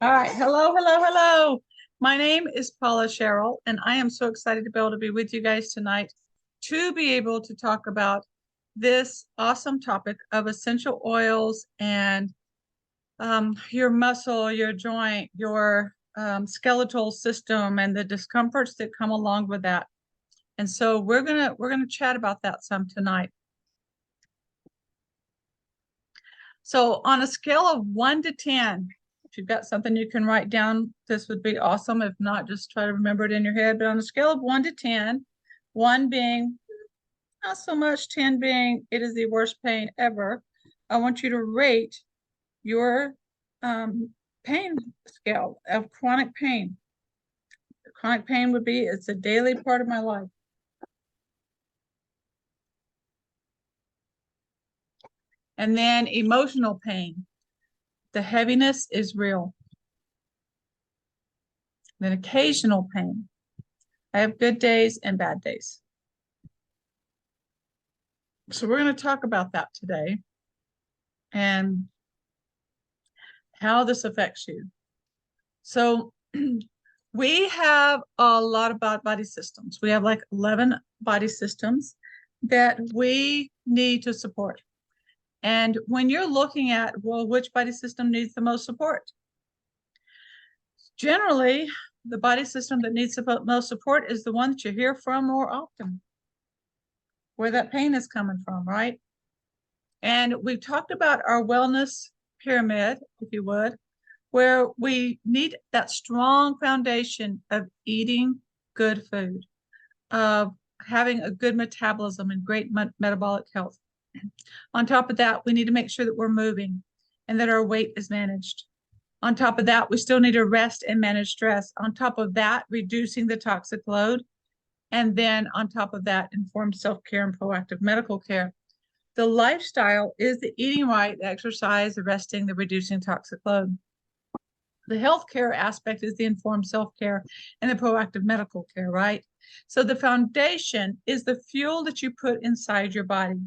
All right. Hello, hello, hello. My name is Paula Sherrill, and I am so excited to be able to be with you guys tonight to be able to talk about this awesome topic of essential oils and your muscle, your joint, your skeletal system, and the discomforts that come along with that. And so we're gonna chat about that some tonight. So on a scale of 1 to 10, if you've got something you can write down, this would be awesome. If not, just try to remember it in your head. But on a scale of 1 to 10, 1 being not so much, 10 being it is the worst pain ever, I want you to rate your pain scale of chronic pain. Chronic pain would be, it's a daily part of my life. And then emotional pain. The heaviness is real. Then occasional pain. I have good days and bad days. So we're going to talk about that today and how this affects you. So we have a lot of body systems. We have like 11 body systems that we need to support. And when you're looking at, well, which body system needs the most support? Generally, the body system that needs the most support is the one that you hear from more often, where that pain is coming from, right? And we've talked about our wellness pyramid, if you would, where we need that strong foundation of eating good food, of having a good metabolism and great metabolic health. On top of that, we need to make sure that we're moving and that our weight is managed. On top of that, we still need to rest and manage stress. On top of that, reducing the toxic load. And then on top of that, informed self-care and proactive medical care. The lifestyle is the eating right, the exercise, the resting, the reducing toxic load. The healthcare aspect is the informed self-care and the proactive medical care, right? So the foundation is the fuel that you put inside your body.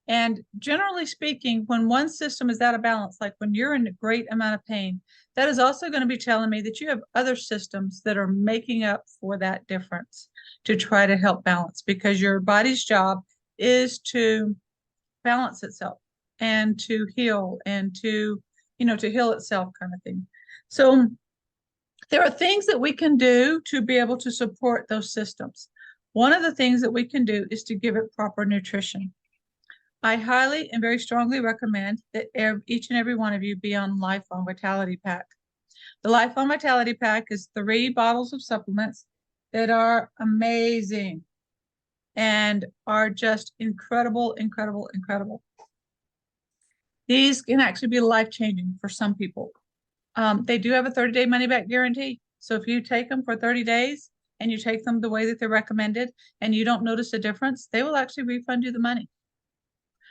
And generally speaking, when one system is out of balance, like when you're in a great amount of pain, that is also going to be telling me that you have other systems that are making up for that difference to try to help balance, because your body's job is to balance itself and to heal and to heal itself, kind of thing. So there are things that we can do to be able to support those systems. One of the things that we can do is to give it proper nutrition. I highly and very strongly recommend that each and every one of you be on Lifelong Vitality Pack. The Lifelong Vitality Pack is 3 bottles of supplements that are amazing and are just incredible, incredible, incredible. These can actually be life-changing for some people. They do have a 30-day money-back guarantee. So if you take them for 30 days and you take them the way that they're recommended and you don't notice a difference, they will actually refund you the money.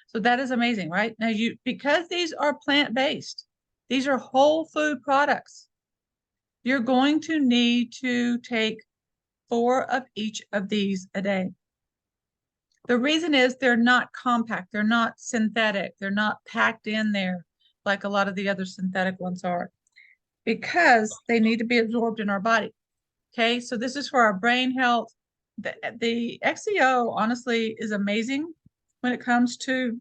So that is amazing, right? Now, because these are plant-based, these are whole food products, you're going to need to take 4 of each of these a day. The reason is they're not compact, they're not synthetic, they're not packed in there like a lot of the other synthetic ones are, because they need to be absorbed in our body. Okay, so this is for our brain health. The XEO honestly is amazing when it comes to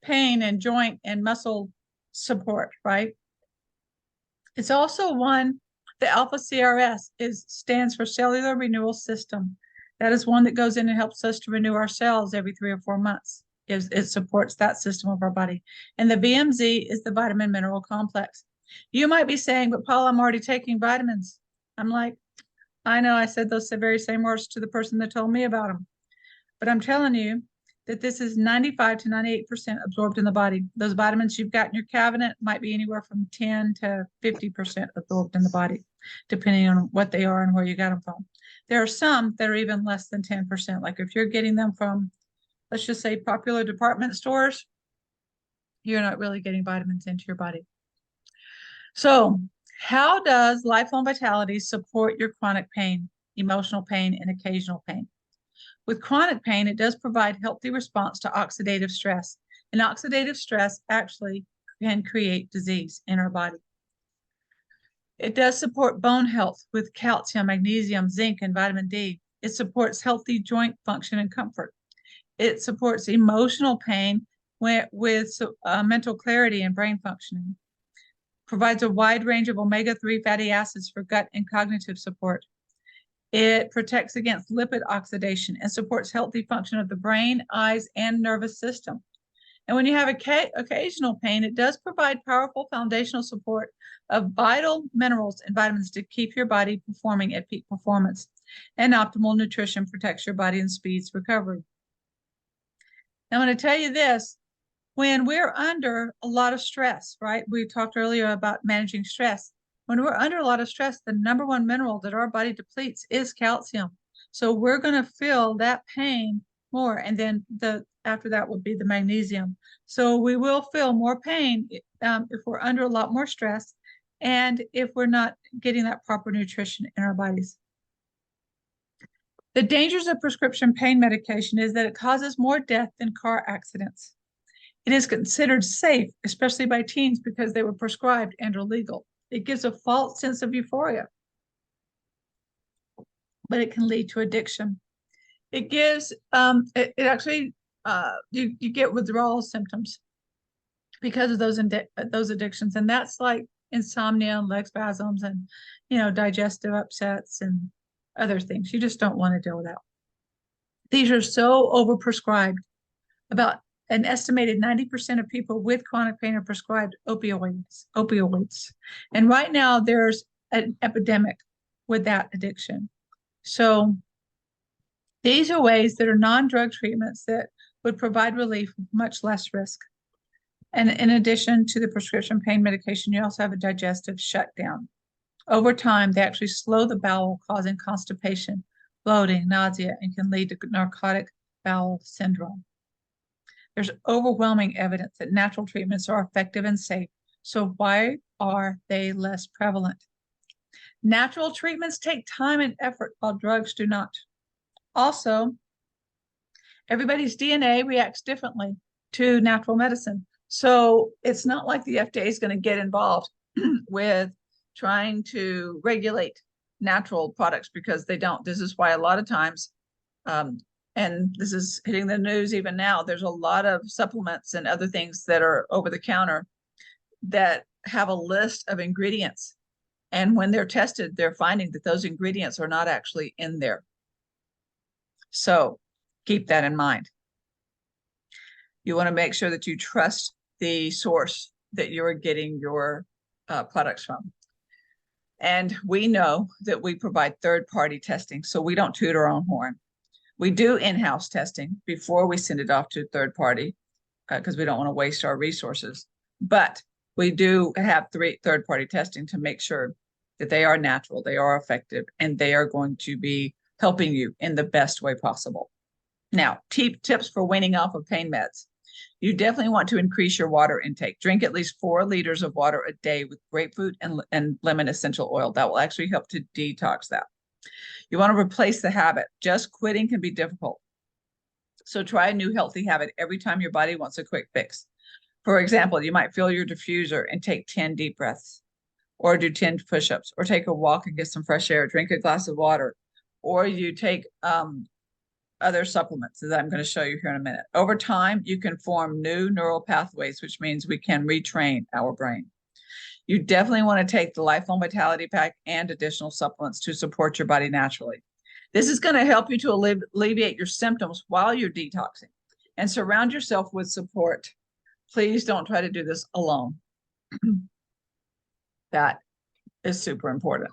pain and joint and muscle support, right? It's also one, the alpha CRS stands for cellular renewal system. That is one that goes in and helps us to renew our cells every 3 or 4 months. It supports that system of our body. And the VMZ is the vitamin mineral complex. You might be saying, but Paul, I'm already taking vitamins. I'm like, I know I said those very same words to the person that told me about them. But I'm telling you that this is 95 to 98% absorbed in the body. Those vitamins you've got in your cabinet might be anywhere from 10 to 50% absorbed in the body, depending on what they are and where you got them from. There are some that are even less than 10%. Like if you're getting them from, let's just say, popular department stores, you're not really getting vitamins into your body. So how does Lifelong Vitality support your chronic pain, emotional pain, and occasional pain? With chronic pain, it does provide healthy response to oxidative stress. And oxidative stress actually can create disease in our body. It does support bone health with calcium, magnesium, zinc, and vitamin D. It supports healthy joint function and comfort. It supports emotional pain with mental clarity and brain functioning. Provides a wide range of omega-3 fatty acids for gut and cognitive support. It protects against lipid oxidation and supports healthy function of the brain, eyes, and nervous system. And when you have occasional pain, it does provide powerful foundational support of vital minerals and vitamins to keep your body performing at peak performance. And optimal nutrition protects your body and speeds recovery. Now, I'm going to tell you this. When we're under a lot of stress, right? We talked earlier about managing stress. When we're under a lot of stress, the number one mineral that our body depletes is calcium. So we're going to feel that pain more. And then after that would be the magnesium. So we will feel more pain if we're under a lot more stress and if we're not getting that proper nutrition in our bodies. The dangers of prescription pain medication is that it causes more death than car accidents. It is considered safe, especially by teens, because they were prescribed and are legal. It gives a false sense of euphoria, but it can lead to addiction. It gives, it actually, you get withdrawal symptoms because of those addictions. And that's like insomnia and leg spasms and, digestive upsets and other things. You just don't want to deal with that. These are so overprescribed. About an estimated 90% of people with chronic pain are prescribed opioids. And right now there's an epidemic with that addiction. So these are ways that are non-drug treatments that would provide relief with much less risk. And in addition to the prescription pain medication, you also have a digestive shutdown. Over time, they actually slow the bowel, causing constipation, bloating, nausea, and can lead to narcotic bowel syndrome. There's overwhelming evidence that natural treatments are effective and safe. So why are they less prevalent? Natural treatments take time and effort, while drugs do not. Also, everybody's DNA reacts differently to natural medicine. So it's not like the FDA is going to get involved with trying to regulate natural products, because they don't. This is why a lot of times, and this is hitting the news even now, there's a lot of supplements and other things that are over the counter that have a list of ingredients. And when they're tested, they're finding that those ingredients are not actually in there. So keep that in mind. You want to make sure that you trust the source that you're getting your products from. And we know that we provide third-party testing, so we don't toot our own horn. We do in-house testing before we send it off to third party, because we don't want to waste our resources. But we do have third-party testing to make sure that they are natural, they are effective, and they are going to be helping you in the best way possible. Now, tips for weaning off of pain meds. You definitely want to increase your water intake. Drink at least 4 liters of water a day with grapefruit and lemon essential oil. That will actually help to detox that. You want to replace the habit. Just quitting can be difficult. So try a new healthy habit every time your body wants a quick fix. For example, you might fill your diffuser and take 10 deep breaths, or do 10 push-ups, or take a walk and get some fresh air, drink a glass of water, or you take other supplements that I'm going to show you here in a minute. Over time, you can form new neural pathways, which means we can retrain our brain. You definitely want to take the Lifelong Vitality Pack and additional supplements to support your body naturally. This is going to help you to alleviate your symptoms while you're detoxing, and surround yourself with support. Please don't try to do this alone. That is super important.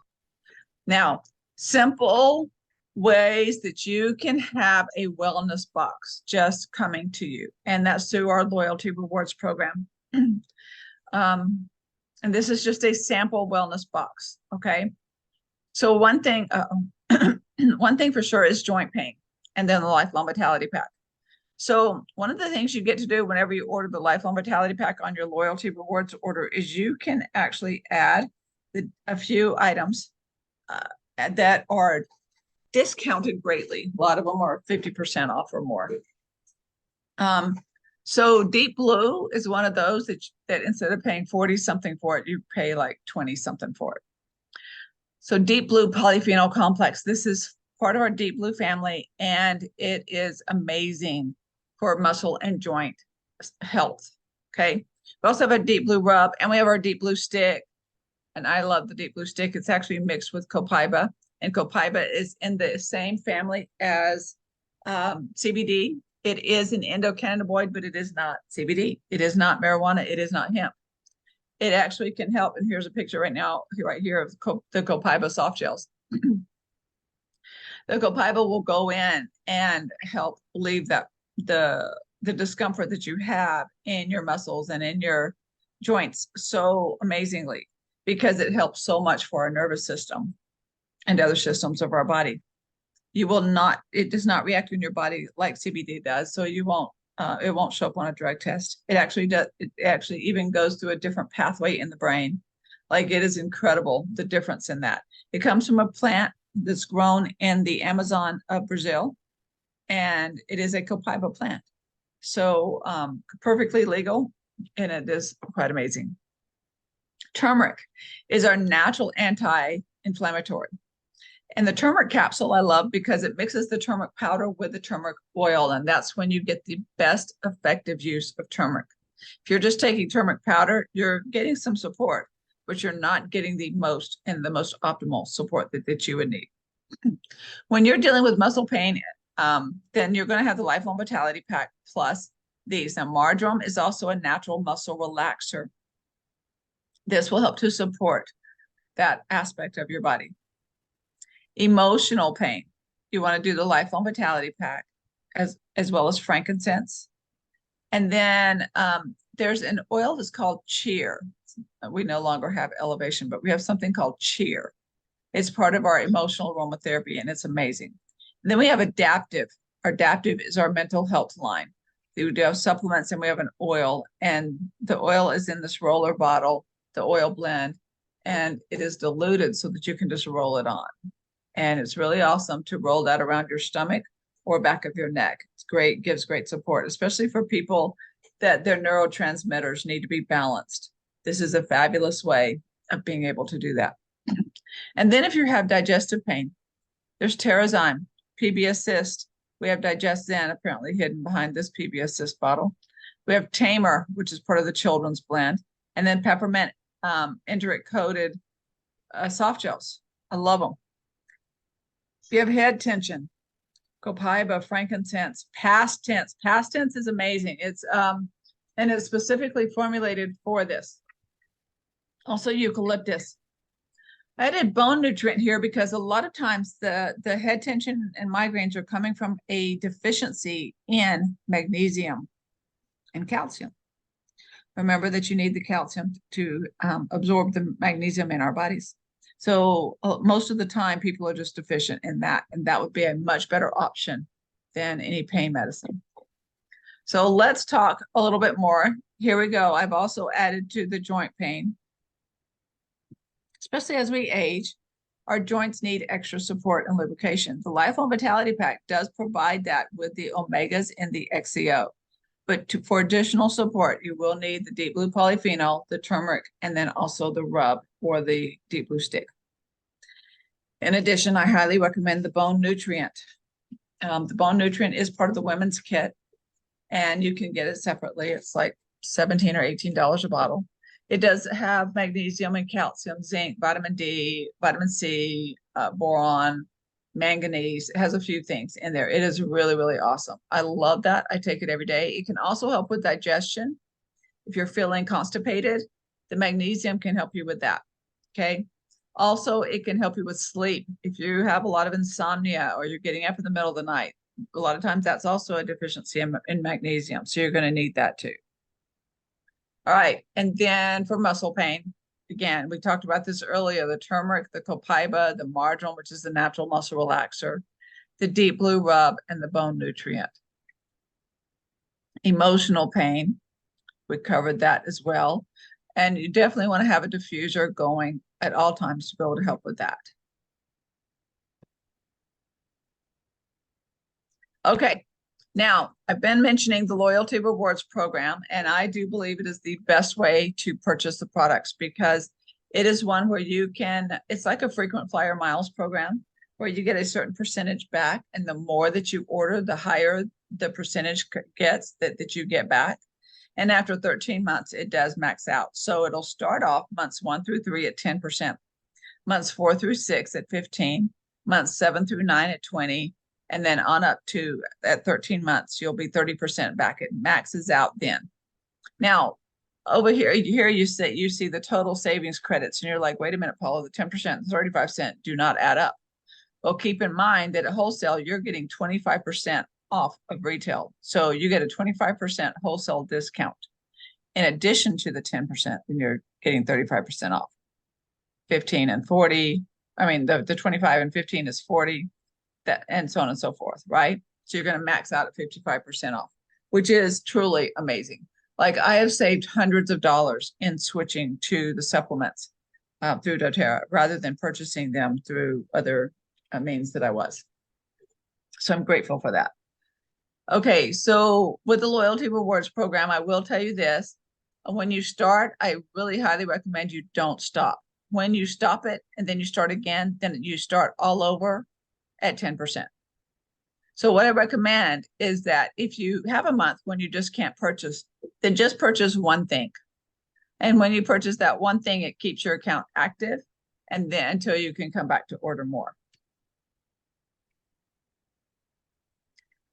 Now, simple ways that you can have a wellness box just coming to you, and that's through our loyalty rewards program. And this is just a sample wellness box. Okay, so one thing for sure is joint pain, and then the Lifelong Vitality Pack. So one of the things you get to do whenever you order the Lifelong Vitality Pack on your loyalty rewards order is you can actually add a few items that are discounted greatly. A lot of them are 50% off or more. So Deep Blue is one of those that instead of paying 40 something for it, you pay like 20 something for it. So Deep Blue polyphenol complex, this is part of our Deep Blue family, and it is amazing for muscle and joint health. Okay. We also have a Deep Blue rub, and we have our Deep Blue stick. And I love the Deep Blue stick. It's actually mixed with copaiba, and copaiba is in the same family as CBD. It is an endocannabinoid, but it is not CBD. It is not marijuana. It is not hemp. It actually can help. And here's a picture right now, right here of the copaiba soft gels. The copaiba will go in and help relieve the discomfort that you have in your muscles and in your joints so amazingly, because it helps so much for our nervous system and other systems of our body. It does not react in your body like CBD does. So it won't show up on a drug test. It actually even goes through a different pathway in the brain. Like, it is incredible, the difference in that. It comes from a plant that's grown in the Amazon of Brazil, and it is a copaiba plant. So perfectly legal, and it is quite amazing. Turmeric is our natural anti-inflammatory. And the turmeric capsule I love because it mixes the turmeric powder with the turmeric oil, and that's when you get the best effective use of turmeric. If you're just taking turmeric powder, you're getting some support, but you're not getting the most optimal support that you would need. When you're dealing with muscle pain, then you're going to have the Lifelong Vitality Pack plus these. Now, marjoram is also a natural muscle relaxer. This will help to support that aspect of your body. Emotional pain, you want to do the Lifelong Vitality Pack as well as frankincense. And then there's an oil that's called cheer. We no longer have elevation, but we have something called cheer. It's part of our emotional aromatherapy, and it's amazing. And then we have adaptive. Adaptive is our mental health line. We do have supplements, and we have an oil, and the oil is in this roller bottle, the oil blend, and it is diluted so that you can just roll it on. And it's really awesome to roll that around your stomach or back of your neck. It's great, gives great support, especially for people that their neurotransmitters need to be balanced. This is a fabulous way of being able to do that. And then if you have digestive pain, there's Terrazyme, PB Assist. We have DigestZen, apparently hidden behind this PB Assist bottle. We have Tamer, which is part of the children's blend. And then peppermint enteric-coated soft gels. I love them. If you have head tension, copaiba, frankincense, past tense. Past tense is amazing. It's and it's specifically formulated for this. Also eucalyptus. I added bone nutrient here because a lot of times the head tension and migraines are coming from a deficiency in magnesium and calcium. Remember that you need the calcium to absorb the magnesium in our bodies. So most of the time people are just deficient in that, and that would be a much better option than any pain medicine. So let's talk a little bit more. Here we go. I've also added to the joint pain. Especially as we age, our joints need extra support and lubrication. The Lifelong Vitality Pack does provide that with the omegas and the XCO. But for additional support, you will need the Deep Blue polyphenol, the turmeric, and then also the rub or the Deep Blue stick. In addition, I highly recommend the bone nutrient. The bone nutrient is part of the women's kit, and you can get it separately. It's like $17 or $18 a bottle. It does have magnesium and calcium, zinc, vitamin D, vitamin C, boron, manganese. It has a few things in there. It is really, really awesome. I love that. I take it every day. It can also help with digestion. If you're feeling constipated, the magnesium can help you with that. Okay. Also, it can help you with sleep. If you have a lot of insomnia or you're getting up in the middle of the night, a lot of times that's also a deficiency in magnesium. So you're going to need that too. All right. And then for muscle pain, again, we talked about this earlier, the turmeric, the copaiba, the marjoram, which is the natural muscle relaxer, the Deep Blue rub, and the bone nutrient. Emotional pain, we covered that as well. And you definitely want to have a diffuser going at all times to be able to help with that. Okay. Now, I've been mentioning the loyalty rewards program, and I do believe it is the best way to purchase the products because it is one where you can, it's like a frequent flyer miles program where you get a certain percentage back. And the more that you order, the higher the percentage gets that you get back. And after 13 months, it does max out. So it'll start off months 1 through 3 at 10%, months 4 through 6 at 15, months 7 through 9 at 20, and then on up to at 13 months, you'll be 30% back. It maxes out then. Now, over here you see the total savings credits, and you're like, wait a minute, Paula, the 10%, 35 cents do not add up. Well, keep in mind that at wholesale, you're getting 25% off of retail. So you get a 25% wholesale discount in addition to the 10%, and you're getting 35% off. 15 and 40. I mean, the 25 and 15 is 40, that, and so on and so forth, right? So you're going to max out at 55% off, which is truly amazing. Like I have saved hundreds of dollars in switching to the supplements through doTERRA rather than purchasing them through other means that I was. So I'm grateful for that. Okay, so with the loyalty rewards program, I will tell you this. When you start, I really highly recommend you don't stop. When you stop it and then you start again, then you start all over at 10%. So what I recommend is that if you have a month when you just can't purchase, then just purchase one thing. And when you purchase that one thing, it keeps your account active and then until you can come back to order more.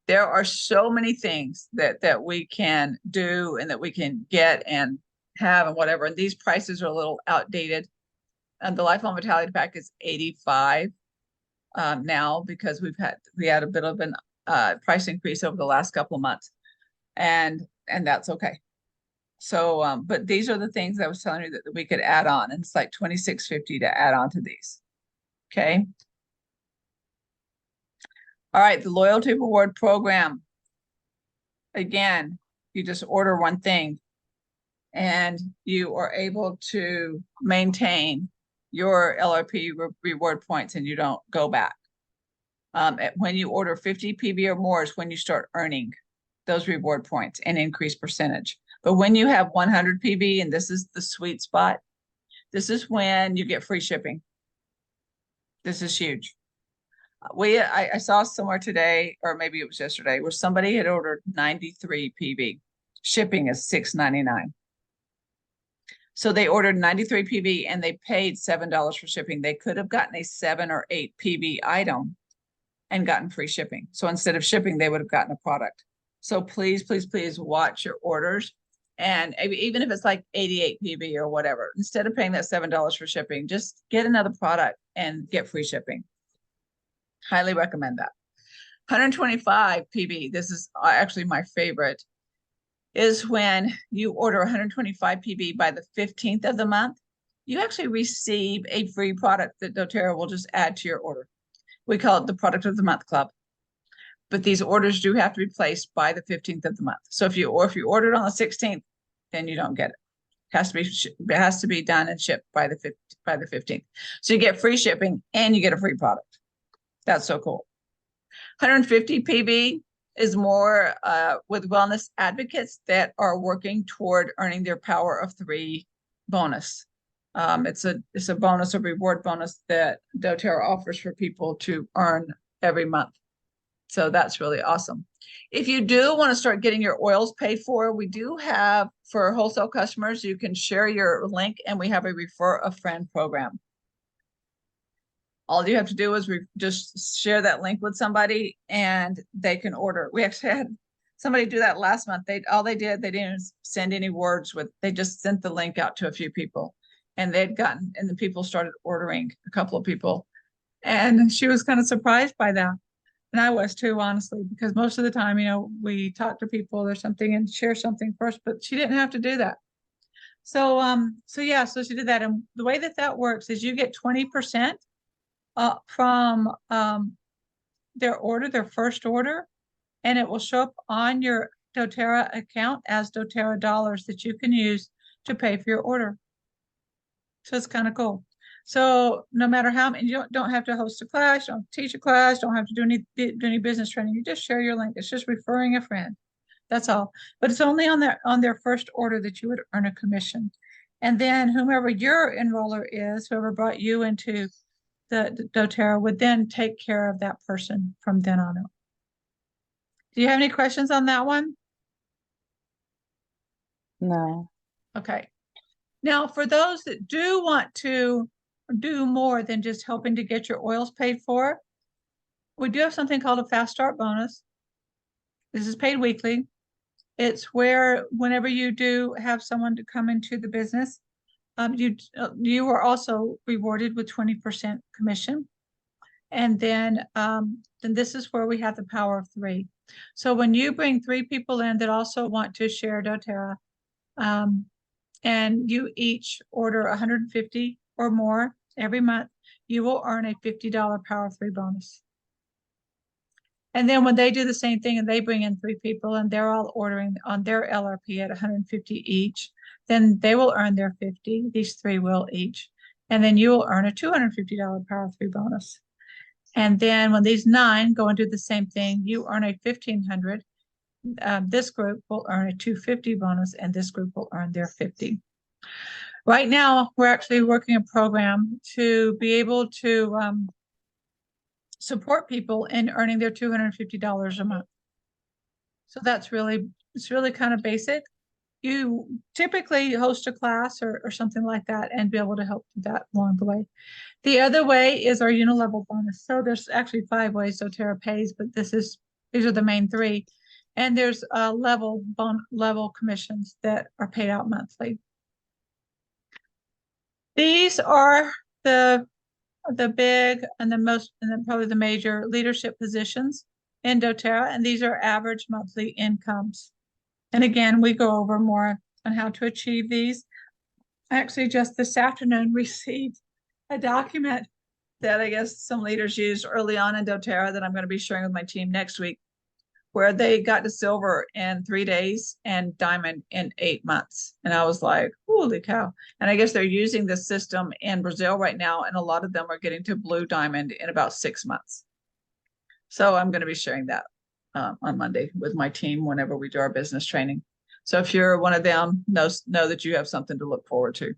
There are so many things that we can do and that we can get and have and whatever. And these prices are a little outdated. And the Lifelong Vitality Pack is $85 now because we had a bit of an price increase over the last couple of months, and that's okay. So, but these are the things I was telling you that we could add on, and it's like $26.50 to add on to these. Okay. All right, the loyalty reward program. Again, you just order one thing and you are able to maintain your LRP reward points and you don't go back. When you order 50 PB or more is when you start earning those reward points and increase percentage. But when you have 100 PB, and this is the sweet spot, this is when you get free shipping. This is huge. I saw somewhere today, or maybe it was yesterday, where somebody had ordered 93 PB. Shipping is $6.99. So they ordered 93 PB and they paid $7 for shipping. They could have gotten a 7 or 8 PB item and gotten free shipping. So instead of shipping, they would have gotten a product. So please, please, please watch your orders. And even if it's like 88 PB or whatever, instead of paying that $7 for shipping, just get another product and get free shipping. Highly recommend that. 125 PB, this is actually my favorite, is when you order 125 PB by the 15th of the month, you actually receive a free product that doTERRA will just add to your order. We call it the Product of the Month Club. But these orders do have to be placed by the 15th of the month. So if you ordered on the 16th, then you don't get it. It has to be done and shipped by the 15th. So you get free shipping and you get a free product. That's so cool. 150 PB is more with wellness advocates that are working toward earning their Power of 3 bonus. It's a bonus, a reward bonus that doTERRA offers for people to earn every month. So that's really awesome. If you do want to start getting your oils paid for, we do have, for wholesale customers, you can share your link and we have a refer a friend program. All you have to do is just share that link with somebody and they can order. We actually had somebody do that last month. All they did, they didn't send any words they just sent the link out to a few people and and the people started ordering, a couple of people. And she was kind of surprised by that. And I was too, honestly, because most of the time, we talk to people or something and share something first, but she didn't have to do that. So, yeah, so she did that. And the way that works is you get 20% from their first order, and it will show up on your doTERRA account as doTERRA dollars that you can use to pay for your order. So it's kind of cool. So no matter how many, you don't have to host a class, don't teach a class, don't have to do any business training. You just share your link. It's just referring a friend. That's all. But it's only on their first order that you would earn a commission. And then whomever your enroller is, whoever brought you into the doTERRA would then take care of that person from then on out. Do you have any questions on that one? No. Okay. Now, for those that do want to do more than just helping to get your oils paid for, we do have something called a fast start bonus. This is paid weekly. It's where whenever you do have someone to come into the business, you are also rewarded with 20% commission. And then this is where we have the power of 3. So when you bring 3 people in that also want to share doTERRA, and you each order 150 or more every month, you will earn a $50 power of 3 bonus. And then when they do the same thing and they bring in 3 people and they're all ordering on their LRP at 150 each, then they will earn their 50. These 3 will each. And then you will earn a $250 power of 3 bonus. And then when these 9 go and do the same thing, you earn a 1,500. This group will earn a 250 bonus, and this group will earn their 50. Right now, we're actually working a program to be able to support people in earning their $250 a month. So it's really kind of basic. You typically host a class or something like that and be able to help that along the way. The other way is our unilevel bonus. So there's actually 5 ways doTERRA pays, but these are the main 3. And there's level commissions that are paid out monthly. These are the big and then probably the major leadership positions in doTERRA, and these are average monthly incomes. And again, we go over more on how to achieve these. I actually just this afternoon received a document that I guess some leaders used early on in doTERRA that I'm going to be sharing with my team next week, where they got to silver in 3 days and diamond in 8 months. And I was like, holy cow. And I guess they're using this system in Brazil right now, and a lot of them are getting to blue diamond in about 6 months. So I'm going to be sharing that on Monday with my team whenever we do our business training. So if you're one of them, know that you have something to look forward to.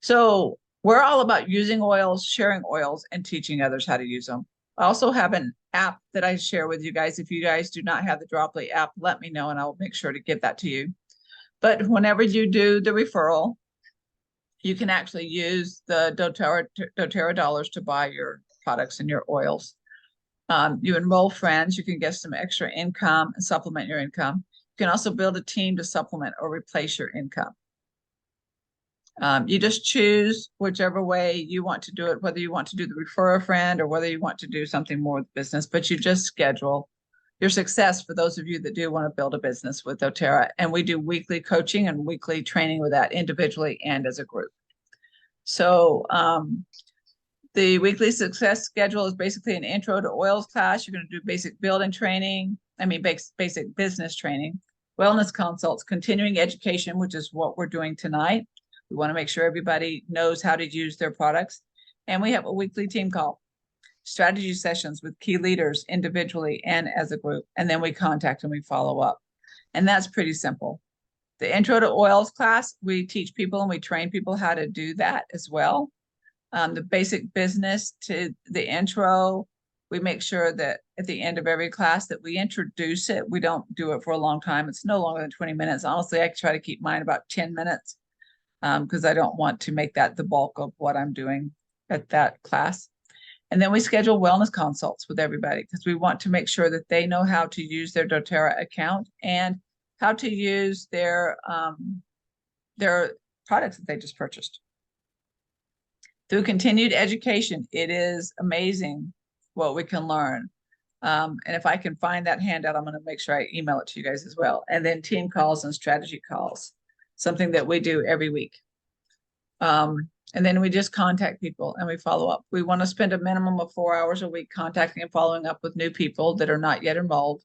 So we're all about using oils, sharing oils, and teaching others how to use them. I also have an app that I share with you guys. If you guys do not have the Droply app, let me know and I'll make sure to get that to you. But whenever you do the referral, you can actually use the doTERRA dollars to buy your products and your oils. You enroll friends, you can get some extra income and supplement your income. You can also build a team to supplement or replace your income. You just choose whichever way you want to do it, whether you want to do the refer a friend or whether you want to do something more with business, but you just schedule your success for those of you that do want to build a business with doTERRA. And we do weekly coaching and weekly training with that individually and as a group. So the weekly success schedule is basically an intro to oils class. You're going to do basic building training, basic business training, wellness consults, continuing education, which is what we're doing tonight. We want to make sure everybody knows how to use their products. And we have a weekly team call, strategy sessions with key leaders individually and as a group. And then we contact and we follow up. And that's pretty simple. The intro to oils class, we teach people and we train people how to do that as well. The basic business to the intro, we make sure that at the end of every class that we introduce it. We don't do it for a long time. It's no longer than 20 minutes. Honestly, I try to keep mine about 10 minutes because I don't want to make that the bulk of what I'm doing at that class. And then we schedule wellness consults with everybody because we want to make sure that they know how to use their doTERRA account and how to use their products that they just purchased. Through continued education, it is amazing what we can learn. And if I can find that handout, I'm going to make sure I email it to you guys as well. And then team calls and strategy calls, something that we do every week. And then we just contact people and we follow up. We want to spend a minimum of 4 hours a week contacting and following up with new people that are not yet enrolled.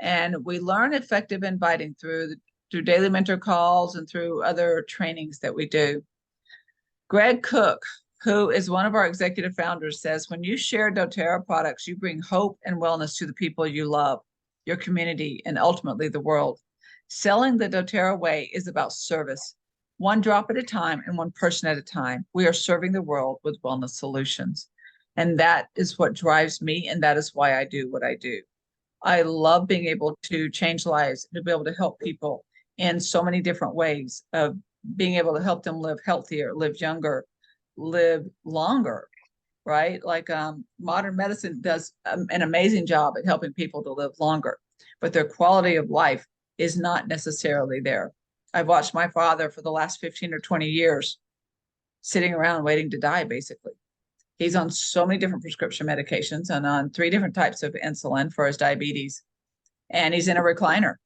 And we learn effective inviting through daily mentor calls and through other trainings that we do. Greg Cook who is one of our executive founders, says, when you share doTERRA products, you bring hope and wellness to the people you love, your community, and ultimately the world. Selling the doTERRA way is about service, one drop at a time and one person at a time. We are serving the world with wellness solutions. And that is what drives me, and that is why I do what I do. I love being able to change lives, to be able to help people in so many different ways, of being able to help them live healthier, live younger, live longer, right? Like modern medicine does an amazing job at helping people to live longer, but their quality of life is not necessarily there. I've watched my father for the last 15 or 20 years sitting around waiting to die, basically. He's on so many different prescription medications and on 3 different types of insulin for his diabetes. And he's in a recliner,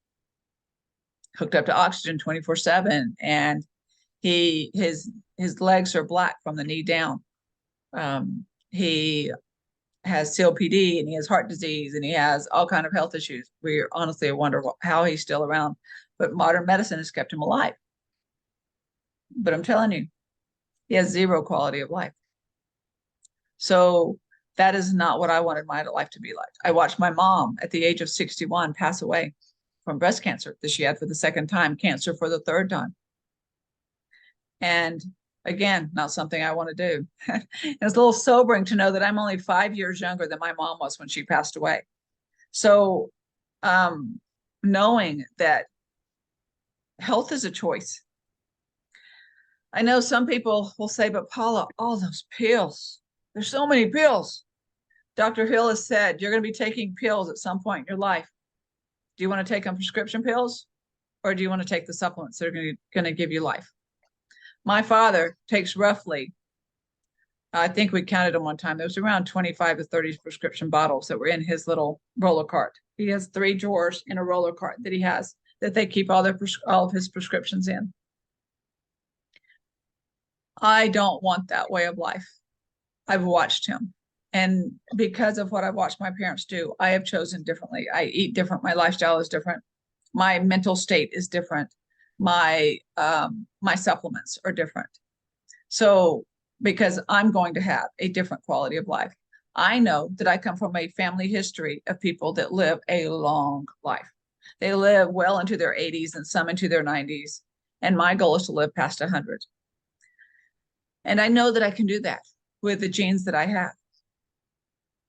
hooked up to oxygen 24/7. And his legs are black from the knee down. He has COPD and he has heart disease and he has all kind of health issues. We honestly wonder how he's still around, but modern medicine has kept him alive. But I'm telling you, he has 0 quality of life. So that is not what I wanted my life to be like. I watched my mom at the age of 61 pass away from breast cancer that she had for the 2nd time, cancer for the 3rd time. And again, not something I want to do. It's a little sobering to know that I'm only 5 years younger than my mom was when she passed away. So knowing that health is a choice. I know some people will say, but Paula, all those pills, there's so many pills. Dr. Hill has said you're going to be taking pills at some point in your life. Do you want to take on prescription pills, or do you want to take the supplements that are going to give you life? My father takes roughly, I think we counted them one time, there was around 25 to 30 prescription bottles that were in his little roller cart. He has 3 drawers in a roller cart that he has that they keep all of his prescriptions in. I don't want that way of life. I've watched him. And because of what I've watched my parents do, I have chosen differently. I eat different. My lifestyle is different. My mental state is different. My supplements are different. So because I'm going to have a different quality of life, I know that I come from a family history of people that live a long life. They live well into their 80s and some into their 90s. And my goal is to live past 100. And I know that I can do that with the genes that I have.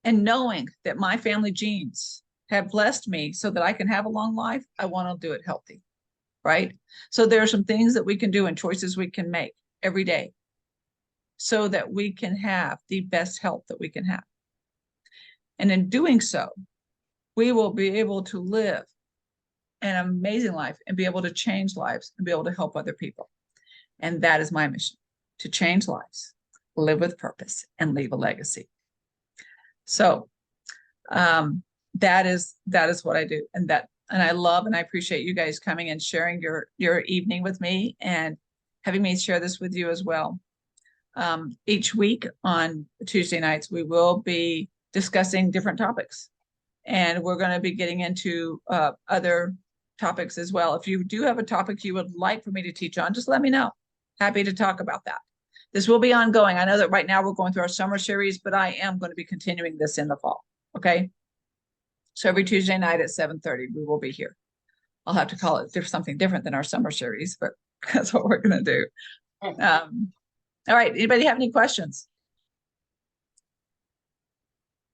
And knowing that my family genes have blessed me so that I can have a long life, I want to do it healthy, right? So there are some things that we can do and choices we can make every day so that we can have the best health that we can have. And in doing so, we will be able to live an amazing life and be able to change lives and be able to help other people. And that is my mission, to change lives, live with purpose, and leave a legacy. So that is what I do. And I love and I appreciate you guys coming and sharing your evening with me and having me share this with you as well. Each week on Tuesday nights, we will be discussing different topics, and we're going to be getting into other topics as well. If you do have a topic you would like for me to teach on, just let me know. Happy to talk about that. This will be ongoing. I know that right now we're going through our summer series, but I am going to be continuing this in the fall. Okay. So every Tuesday night at 7:30, we will be here. I'll have to call it something different than our summer series, but that's what we're going to do. All right. Anybody have any questions?